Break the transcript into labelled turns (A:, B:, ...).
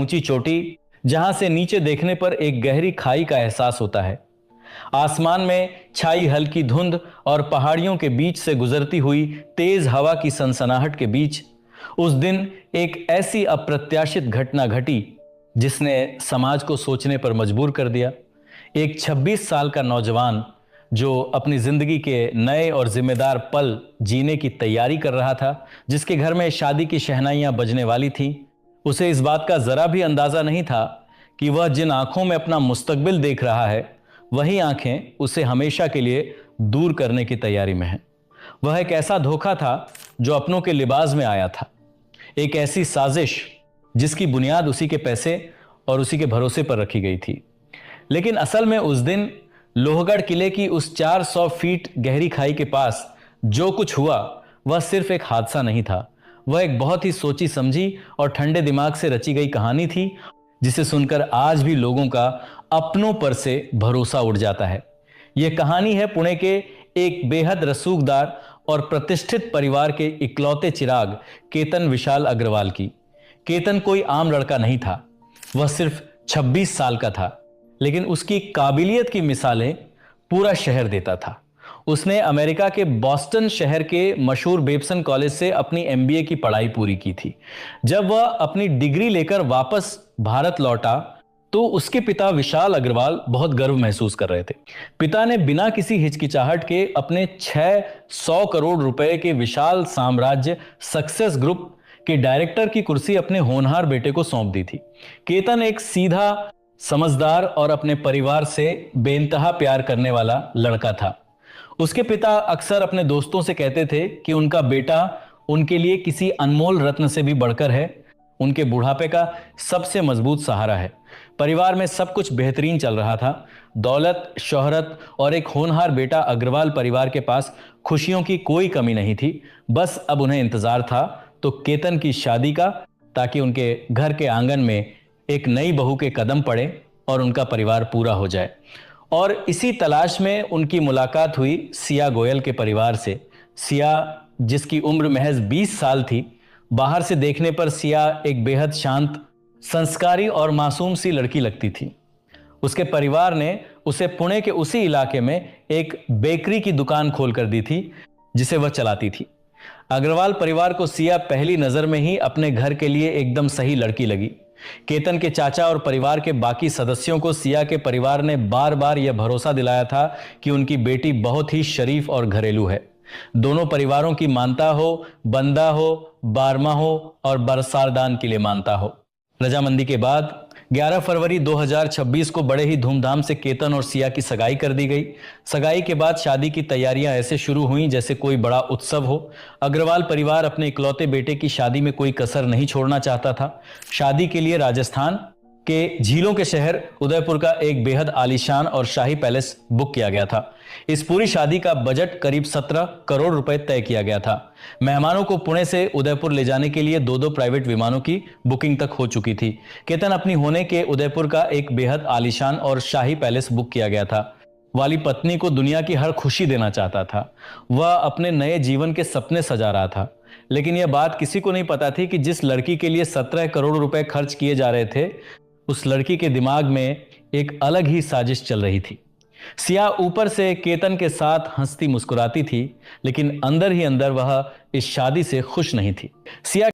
A: ऊंची चोटी जहां से नीचे देखने पर एक गहरी खाई का एहसास होता है। आसमान में छाई हल्की धुंध और पहाड़ियों के बीच से गुजरती हुई तेज हवा की सनसनाहट के बीच उस दिन एक ऐसी अप्रत्याशित घटना घटी जिसने समाज को सोचने पर मजबूर कर दिया। एक 26 साल का नौजवान जो अपनी जिंदगी के नए और जिम्मेदार पल जीने की तैयारी कर रहा था, जिसके घर में शादी की शहनाइयां बजने वाली थीं, उसे इस बात का जरा भी अंदाजा नहीं था कि वह जिन आंखों में अपना मुस्तकबिल देख रहा है, वही आंखें उसे हमेशा के लिए दूर करने की तैयारी में हैं। वह एक ऐसा धोखा था जो अपनों के लिबास में आया था, एक ऐसी साजिश जिसकी बुनियाद उसी के पैसे और उसी के भरोसे पर रखी गई थी। लेकिन असल में उस दिन लोहगढ़ किले की उस 400 फीट गहरी खाई के पास जो कुछ हुआ वह सिर्फ एक हादसा नहीं था, वह एक बहुत ही सोची समझी और ठंडे दिमाग से रची गई कहानी थी, जिसे सुनकर आज भी लोगों का अपनों पर से भरोसा उड़ जाता है। यह कहानी है पुणे के एक बेहद रसूखदार और प्रतिष्ठित परिवार के इकलौते चिराग केतन विशाल अग्रवाल की। केतन कोई आम लड़का नहीं था, वह सिर्फ 26 साल का था, लेकिन उसकी काबिलियत की मिसालें पूरा शहर देता था। उसने अमेरिका के बॉस्टन शहर के मशहूर बेब्सन कॉलेज से अपनी एमबीए की पढ़ाई पूरी की थी। जब वह अपनी डिग्री लेकर वापस भारत लौटा तो उसके पिता विशाल अग्रवाल बहुत गर्व महसूस कर रहे थे। पिता ने बिना किसी हिचकिचाहट के अपने 600 करोड़ रुपए के विशाल साम्राज्य सक्सेस ग्रुप के डायरेक्टर की कुर्सी अपने होनहार बेटे को सौंप दी थी। केतन एक सीधा, समझदार और अपने परिवार से बेइंतहा प्यार करने वाला लड़का था। उसके पिता अक्सर अपने दोस्तों से कहते थे कि उनका बेटा उनके लिए किसी अनमोल रत्न से भी बढ़कर है, उनके बुढ़ापे का सबसे मजबूत सहारा है। परिवार में सब कुछ बेहतरीन चल रहा था, दौलत, शोहरत और एक होनहार बेटा। अग्रवाल परिवार के पास खुशियों की कोई कमी नहीं थी। बस अब उन्हें इंतजार था तो केतन की शादी का, ताकि उनके घर के आंगन में एक नई बहू के कदम पड़े और उनका परिवार पूरा हो जाए। और इसी तलाश में उनकी मुलाकात हुई सिया गोयल के परिवार से। सिया, जिसकी उम्र महज 20 साल थी, बाहर से देखने पर सिया एक बेहद शांत, संस्कारी और मासूम सी लड़की लगती थी। उसके परिवार ने उसे पुणे के उसी इलाके में एक बेकरी की दुकान खोलकर दी थी जिसे वह चलाती थी। अग्रवाल परिवार को सिया पहली नजर में ही अपने घर के लिए एकदम सही लड़की लगी। केतन के चाचा और परिवार के बाकी सदस्यों को सिया के परिवार ने बार बार यह भरोसा दिलाया था कि उनकी बेटी बहुत ही शरीफ और घरेलू है। दोनों परिवारों की मानता हो, बंदा हो, बारमा हो और बरसारदान के लिए मानता हो। रजामंदी के बाद 11 फरवरी 2026 को बड़े ही धूमधाम से केतन और सिया की सगाई कर दी गई। सगाई के बाद शादी की तैयारियां ऐसे शुरू हुईं जैसे कोई बड़ा उत्सव हो। अग्रवाल परिवार अपने इकलौते बेटे की शादी में कोई कसर नहीं छोड़ना चाहता था। शादी के लिए राजस्थान के झीलों के शहर उदयपुर का एक बेहद आलीशान और शाही पैलेस बुक किया गया था। इस पूरी शादी का बजट करीब 17 करोड़ रुपए तय किया गया था। मेहमानों को पुणे से उदयपुर ले जाने के लिए 2-2 प्राइवेट विमानों की बुकिंग तक हो चुकी थी। केतन अपनी होने के उदयपुर का एक बेहद आलीशान और शाही पैलेस बुक किया गया था। वाली पत्नी को दुनिया की हर खुशी देना चाहता था। वह अपने नए जीवन के सपने सजा रहा था। लेकिन यह बात किसी को नहीं पता थी कि जिस लड़की के लिए 17 करोड़ रुपए खर्च किए जा रहे थे, उस लड़की के दिमाग में एक अलग ही साजिश चल रही थी। सिया ऊपर से केतन के साथ हंसती मुस्कुराती थी, लेकिन अंदर ही अंदर वह इस शादी से खुश नहीं थी। सिया